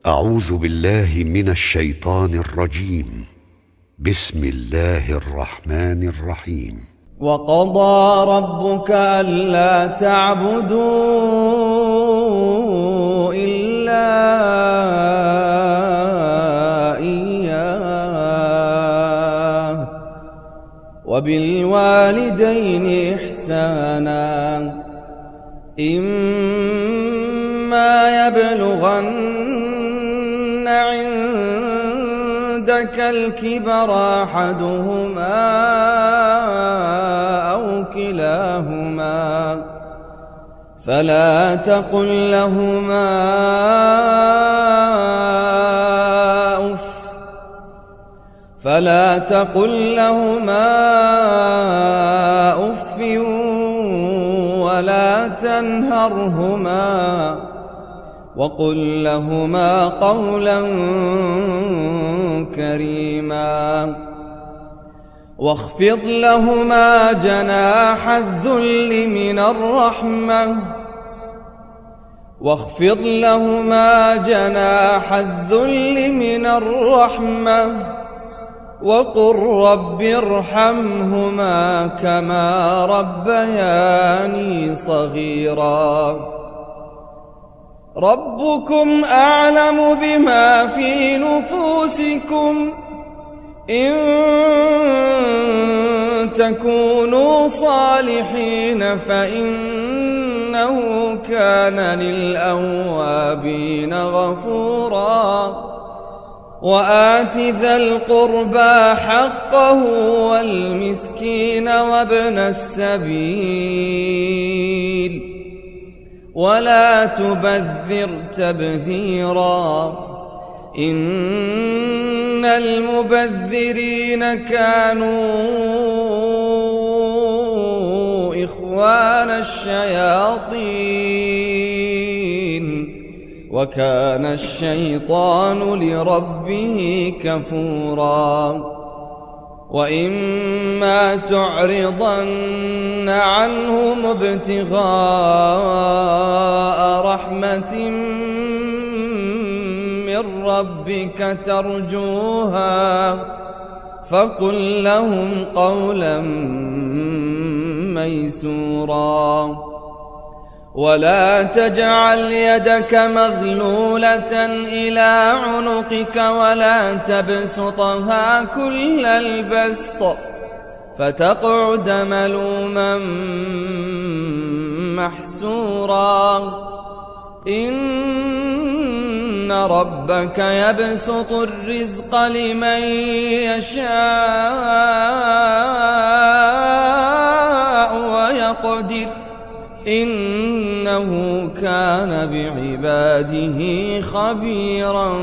أعوذ بالله من الشيطان الرجيم. بسم الله الرحمن الرحيم. وقضى ربك ألا تعبدوا إلا إياه وبالوالدين إحسانا إما يبلغن عندك الكبر أحدهما أو كلاهما فلا تقل لهما أف ولا تنهرهما وقل لهما قولا كريما واخفض لهما جناح الذل من الرحمة وقل رب ارحمهما كما ربياني صغيرا ربكم أعلم بما في نفوسكم إن تكونوا صالحين فإنه كان للأوابين غفورا وآت ذا القربى حقه والمسكين وابن السبيل ولا تبذر تبذيرا إن المبذرين كانوا إخوان الشياطين وكان الشيطان لربه كفورا وإما تعرضن عنهم ابتغاء رحمة من ربك ترجوها فقل لهم قولا ميسورا ولا تجعل يدك مغلولة إلى عنقك ولا تبسطها كل البسط فتقعد ملوما محسورا إن ربك يبسط الرزق لمن يشاء ويقدر إنه كان بعباده خبيرا